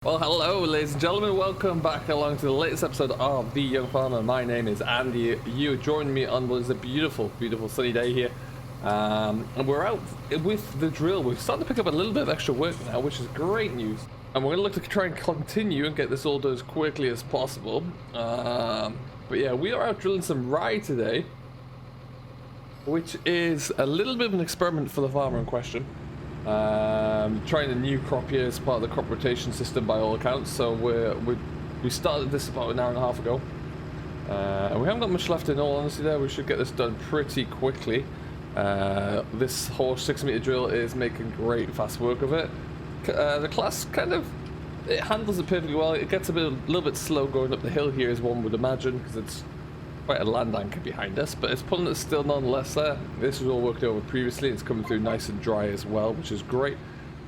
Well, hello ladies and gentlemen, welcome back along to the latest episode of The Young Farmer. My name is Andy. You joined me on what is a beautiful sunny day here, and we're out with the drill. We're starting to pick up a little bit of extra work now, which is great news, and we're going to look to try and continue and get this all done as quickly as possible. But yeah, we are out drilling some rye today, which is a little bit of an experiment for the farmer in question. Trying a new crop here as part of the crop rotation system by all accounts. So we started this about an hour and a half ago, and we haven't got much left in all honesty there. We should get this done pretty quickly. This whole 6-meter drill is making great fast work of it. The class it handles it perfectly well. It gets a little bit slow going up the hill here, as one would imagine, because it's quite a land anchor behind us, but it's pulling it still nonetheless there. This was all worked over previously. It's coming through nice and dry as well, which is great,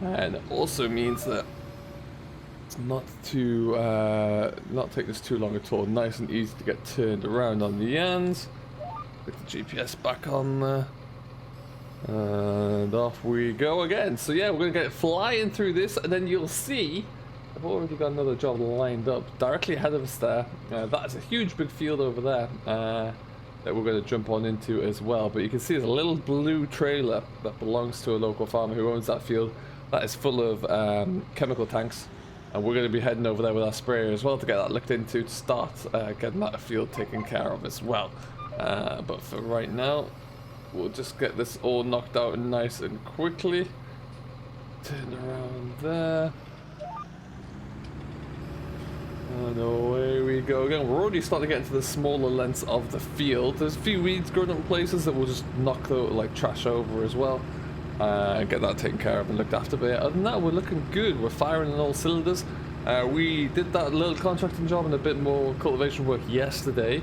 and it also means that it's not taking us too long at all. Nice and easy to get turned around on the ends. Put the GPS back on there, and off we go again. So yeah, we're gonna get flying through this, and then you'll see I've already got another job lined up directly ahead of us there. That's a huge big field over there that we're going to jump on into as well. But you can see there's a little blue trailer that belongs to a local farmer who owns that field. That is full of chemical tanks, and we're going to be heading over there with our sprayer as well to get that looked into, to start getting that field taken care of as well. But for right now, we'll just get this all knocked out nice and quickly. Turn around there. And away we go again. We're already starting to get into the smaller lengths of the field. There's a few weeds growing up in places that we'll just knock the trash over as well, and get that taken care of and looked after. But yeah, other than that, we're looking good. We're firing on all cylinders. We did that little contracting job and a bit more cultivation work yesterday.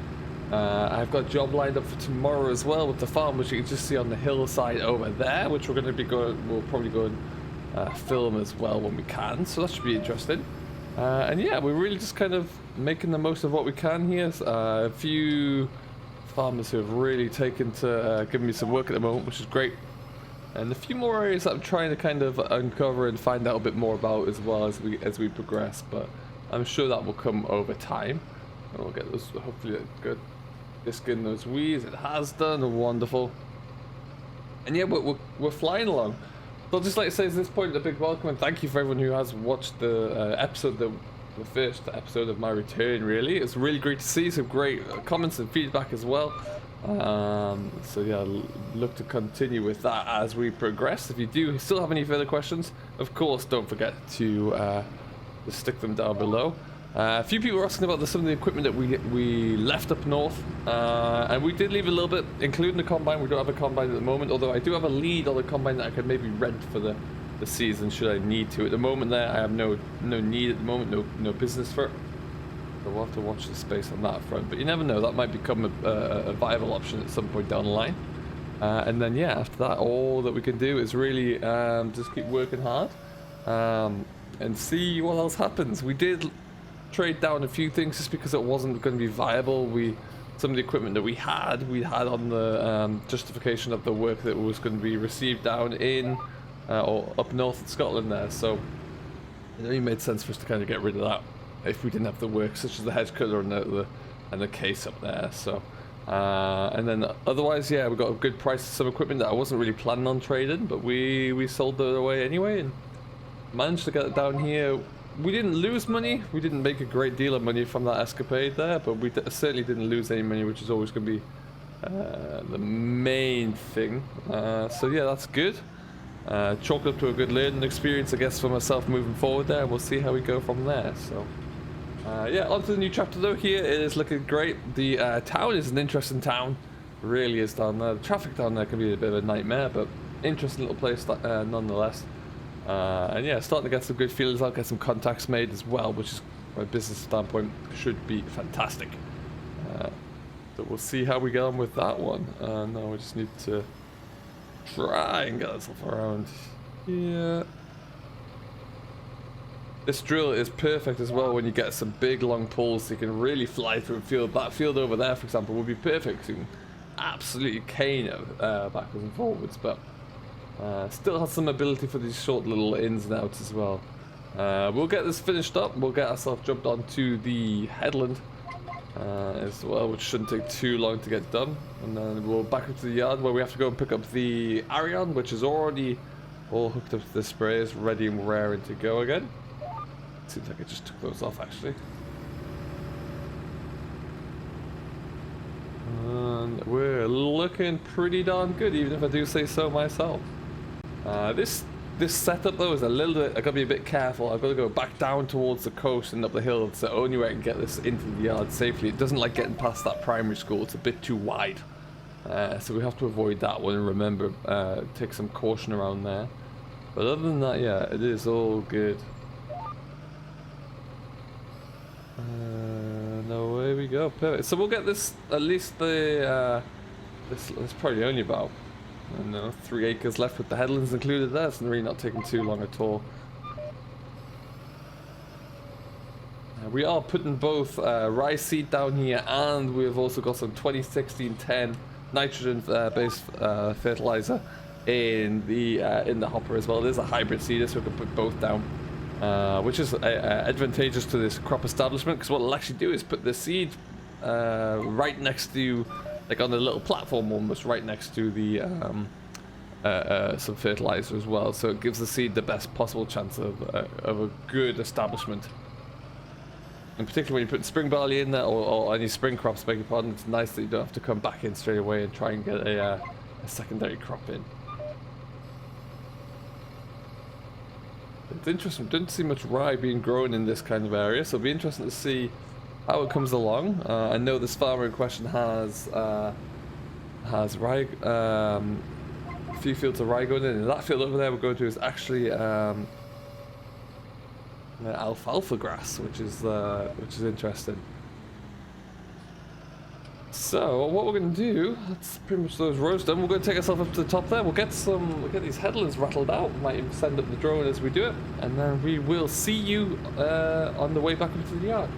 I've got a job lined up for tomorrow as well with the farm, which you can just see on the hillside over there, which we're going to be going. We'll probably go and film as well when we can. So that should be interesting. And yeah, we're really just kind of making the most of what we can here. A few farmers who have really taken to giving me some work at the moment, which is great. And a few more areas that I'm trying to kind of uncover and find out a bit more about as well as we progress. But I'm sure that will come over time, and we'll get those, hopefully good disc in those weeds. It has done wonderful. And yeah, we're flying along. So I'd just like to say at this point a big welcome and thank you for everyone who has watched the episode, the first episode of my return. Really, it's really great to see some great comments and feedback as well. So yeah, look to continue with that as we progress. If you do still have any further questions, of course, don't forget to stick them down below. A few people were asking about some of the equipment that we left up north, and we did leave a little bit, including the combine. We don't have a combine at the moment, although I do have a lead on the combine that I could maybe rent for the season should I need to. At the moment there, I have no need at the moment, no business for it. So we'll have to watch the space on that front, but you never know, that might become a viable option at some point down the line. And then yeah, after that, all that we can do is really just keep working hard and see what else happens. We did trade down a few things just because it wasn't going to be viable. Some of the equipment that we had on the justification of the work that was going to be received down in or up north in Scotland there, so it only made sense for us to kind of get rid of that if we didn't have the work, such as the hedge cutter and the case up there. So and then otherwise, yeah, we got a good price for some equipment that I wasn't really planning on trading, but we sold it away anyway and managed to get it down here. We didn't lose money. We didn't make a great deal of money from that escapade there, but we certainly didn't lose any money, which is always going to be the main thing. So yeah, that's good. Chalk up to a good learning experience, I guess, for myself moving forward there. We'll see how we go from there. So yeah, on to the new chapter though. Here it is looking great. The town is an interesting town. It really is down there. The traffic down there can be a bit of a nightmare, but interesting little place nonetheless. And yeah, starting to get some good feelings. I'll get some contacts made as well, which is, from a business standpoint, should be fantastic. So we'll see how we get on with that one. Now we just need to try and get ourselves around. Yeah. This drill is perfect as well when you get some big long pulls, so you can really fly through a field. That field over there, for example, would be perfect. So you can absolutely cane it backwards and forwards, but still has some ability for these short little ins and outs as well. We'll get this finished up. We'll get ourselves jumped onto the headland as well, which shouldn't take too long to get done. And then we'll back up to the yard where we have to go and pick up the Arion, which is already all hooked up to the sprays, ready and raring to go again. Seems like I just took those off actually. And we're looking pretty darn good, even if I do say so myself. This setup though is a little bit, I gotta be a bit careful. I've got to go back down towards the coast and up the hill. It's the only way I can get this into the yard safely. It doesn't like getting past that primary school. It's a bit too wide. So we have to avoid that one and remember, take some caution around there. But other than that, yeah, it is all good. No, way we go. Perfect. So we'll get this, at least the, this probably only about, I don't know, 3 acres left with the headlands included there. It's really not taking too long at all. We are putting both rice seed down here, and we've also got some 2016-10 nitrogen based fertilizer in the hopper as well. There's a hybrid seeder, so we can put both down, which is advantageous to this crop establishment, because what it'll actually do is put the seed right next to, like on the little platform almost, right next to the some fertilizer as well. So it gives the seed the best possible chance of a good establishment. And particularly when you put spring barley in there, or any spring crops, beg your pardon, it's nice that you don't have to come back in straight away and try and get a secondary crop in. It's interesting, didn't see much rye being grown in this kind of area, so it'll be interesting to see how it comes along. I know this farmer in question has rye, a few fields of rye going in, and that field over there we're going to is actually alfalfa grass, which is interesting. So what we're going to do, that's pretty much those rows done. We're going to take ourselves up to the top there. We'll get these headlands rattled out. Might even send up the drone as we do it, and then we will see you on the way back up to the yard.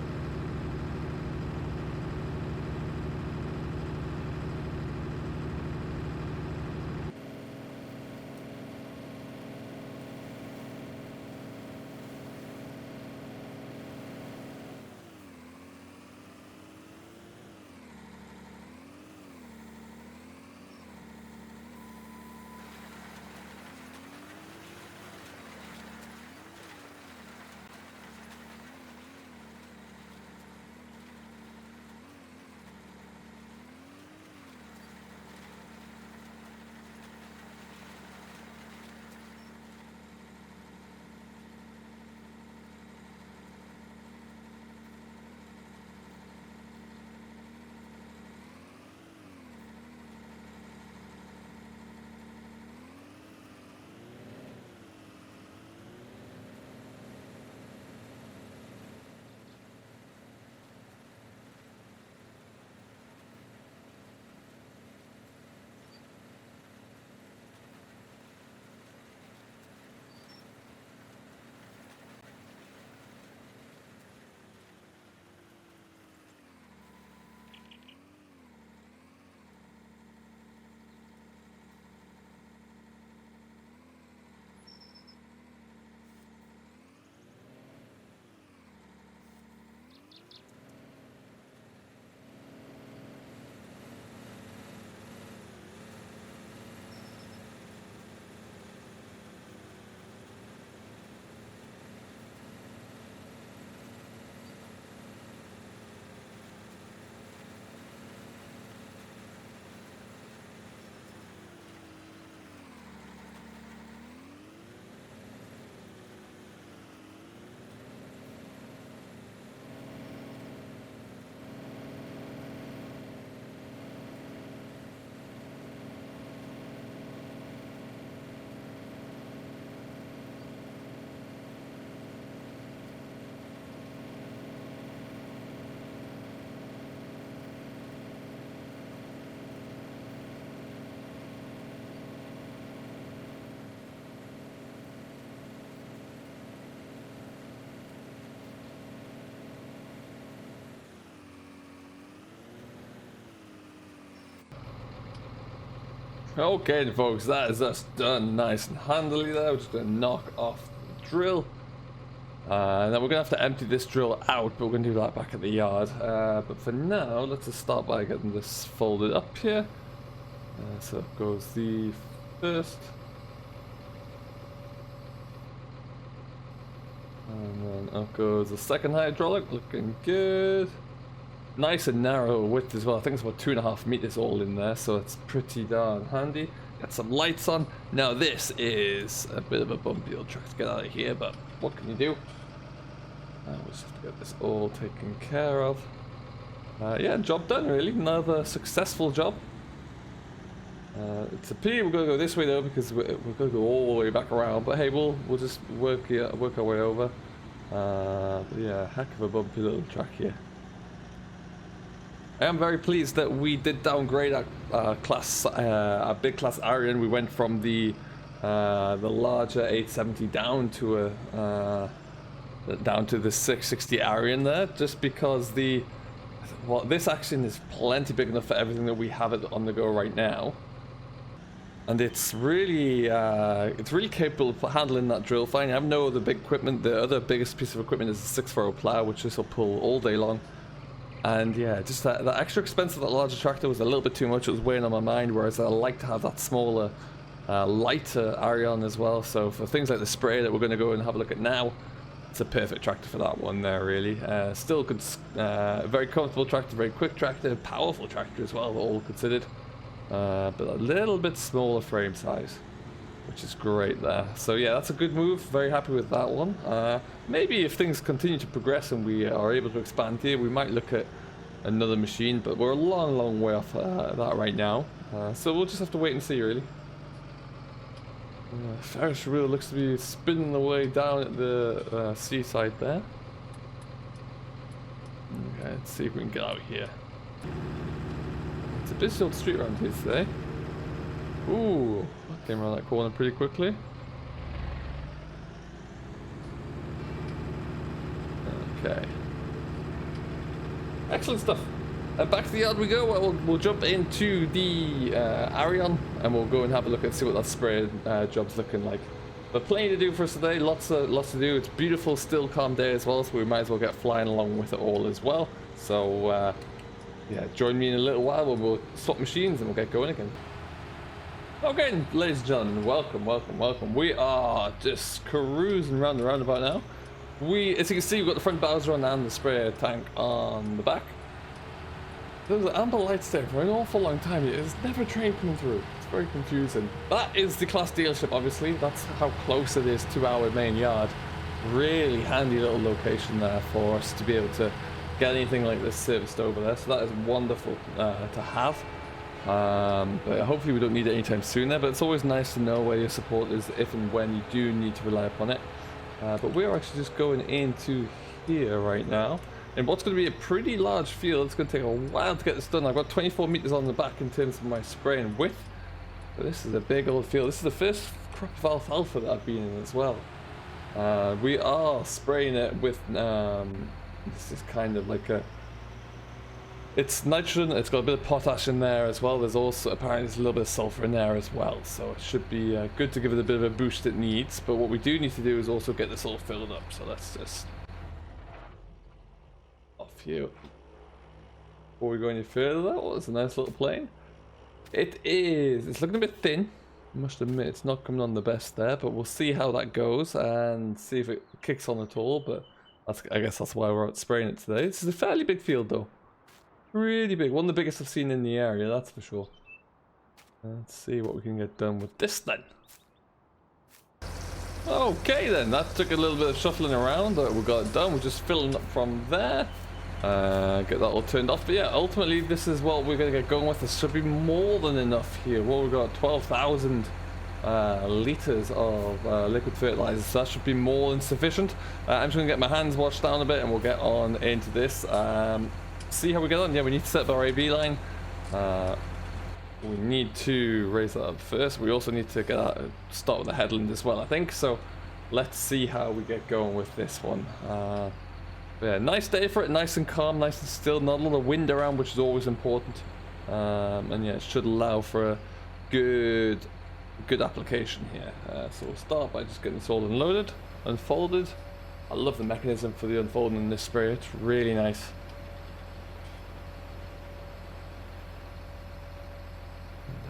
Okay, folks, that is us done nice and handily there. We're just going to knock off the drill. And then we're going to have to empty this drill out, but we're going to do that back at the yard. But for now, let's just start by getting this folded up here. So it goes the first. And then up goes the second hydraulic, looking good. Nice and narrow width as well. I think it's about 2.5 meters all in there, so it's pretty darn handy. Got some lights on. Now this is a bit of a bumpy old truck to get out of here, but what can you do? We'll just have to get this all taken care of. Yeah, job done really. Another successful job. It's a pity we're going to go this way though, because we're going to go all the way back around. But hey, we'll just work our way over. But yeah, heck of a bumpy little track here. I am very pleased that we did downgrade our class, our big class Arion. We went from the larger 870 down to the 660 Arion there, just because this action is plenty big enough for everything that we have on the go right now. And it's really capable of handling that drill fine. I have no other big equipment. The other biggest piece of equipment is a 6-furrow plow, which this will pull all day long. And yeah, just that extra expense of that larger tractor was a little bit too much. It was weighing on my mind, whereas I like to have that smaller, lighter Arion as well. So for things like the spray that we're going to go and have a look at now, it's a perfect tractor for that one there, really. Still good, very comfortable tractor, very quick tractor, powerful tractor as well, all considered. But a little bit smaller frame size, which is great there. So yeah, that's a good move. Very happy with that one. Maybe if things continue to progress and we are able to expand here, we might look at another machine, but we're a long way off that right now. So we'll just have to wait and see, really. Ferris wheel looks to be spinning the way down at the seaside there. Okay, let's see if we can get out here. It's a busy old street around here today. Ooh, that came around that corner pretty quickly. Okay. Excellent stuff. Back to the yard we go. We'll jump into the Arion and we'll go and have a look and see what that spray job's looking like. But plenty to do for us today. Lots to do. It's beautiful, still calm day as well, so we might as well get flying along with it all as well. So yeah, join me in a little while when we'll swap machines and we'll get going again. Okay, ladies and gentlemen, welcome. We are just cruising around the roundabout now. As you can see, we've got the front Bowser on and the sprayer tank on the back. There's amber lights there for an awful long time. There's never a train coming through. It's very confusing. That is the class dealership, obviously. That's how close it is to our main yard. Really handy little location there for us to be able to get anything like this serviced over there. So that is wonderful to have. But hopefully we don't need it anytime soon there, but it's always nice to know where your support is if and when you do need to rely upon it. But we're actually just going into here right now, and what's going to be a pretty large field. It's going to take a while to get this done. I've got 24 meters on the back in terms of my spraying width, but this is a big old field. This is the first crop of alfalfa that I've been in as well. We are spraying it with this is kind of like it's nitrogen. It's got a bit of potash in there as well. There's also apparently there's a little bit of sulfur in there as well, so it should be good to give it a bit of a boost it needs. But what we do need to do is also get this all filled up, so let's just off here before we go any further. Oh, it's a nice little plane. It's looking a bit thin, I must admit. It's not coming on the best there, but we'll see how that goes and see if it kicks on at all. But I guess that's why we're out spraying it today. This is a fairly big field though. Really big. One of the biggest I've seen in the area, that's for sure. Let's see what we can get done with this then. Okay then, that took a little bit of shuffling around, but we got it done. We're just filling up from there. Get that all turned off. But yeah, ultimately this is what we're going to get going with. This should be more than enough here. Well, we've got 12,000 liters of liquid fertilizer, so that should be more than sufficient. I'm just going to get my hands washed down a bit and we'll get on into this. See how we get on. Yeah, we need to set up our AB line. We need to raise that up first. We also need to start with the headland as well, I think. So let's see how we get going with this one. Yeah, nice day for it, nice and calm, nice and still, not a lot of wind around, which is always important. And yeah, it should allow for a good application here. So we'll start by just getting this all unloaded, unfolded. I love the mechanism for the unfolding in this spray. It's really nice.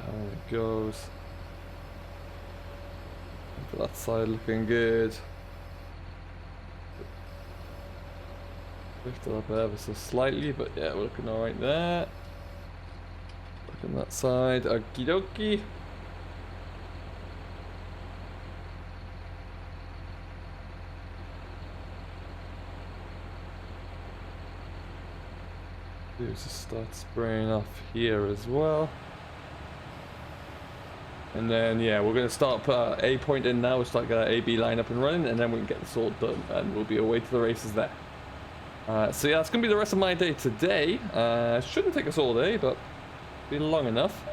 And down it goes. And that side looking good. Lift it up ever so slightly, but yeah, we're looking alright there. Look on that side. Okie dokie. Just start spraying off here as well, and then yeah, we're going to start put A point in now. We'll start get our AB line up and running, and then we can get this all done, and we'll be away to the races there. So yeah, that's going to be the rest of my day today. Shouldn't take us all day, but be long enough.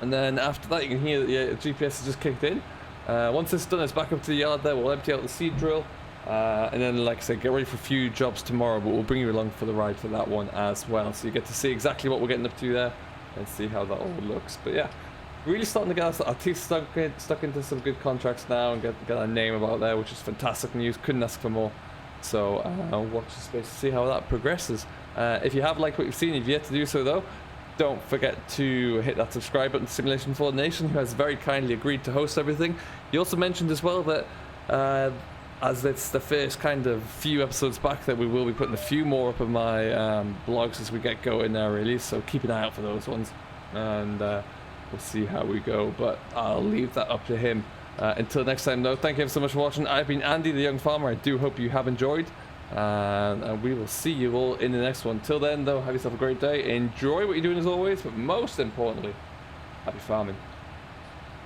And then after that, you can hear that the GPS has just kicked in. Once it's done, it's back up to the yard there. We'll empty out the seed drill. And then, like I said, get ready for a few jobs tomorrow, but we'll bring you along for the ride for that one as well. So you get to see exactly what we're getting up to there and see how that all looks. But yeah, really starting to get our teeth stuck into some good contracts now and get our name about there, which is fantastic news. Couldn't ask for more. So watch the space to see how that progresses. If you have liked what you've seen, if you've yet to do so though, don't forget to hit that subscribe button to Simulation for the Nation, who has very kindly agreed to host everything. He also mentioned as well that as it's the first kind of few episodes back, that we will be putting a few more up of my blogs as we get going there, really. So keep an eye out for those ones, and we'll see how we go. But I'll leave that up to him. Until next time, though, thank you so much for watching. I've been Andy, the Young Farmer. I do hope you have enjoyed, and we will see you all in the next one. Till then, though, have yourself a great day. Enjoy what you're doing as always, but most importantly, happy farming.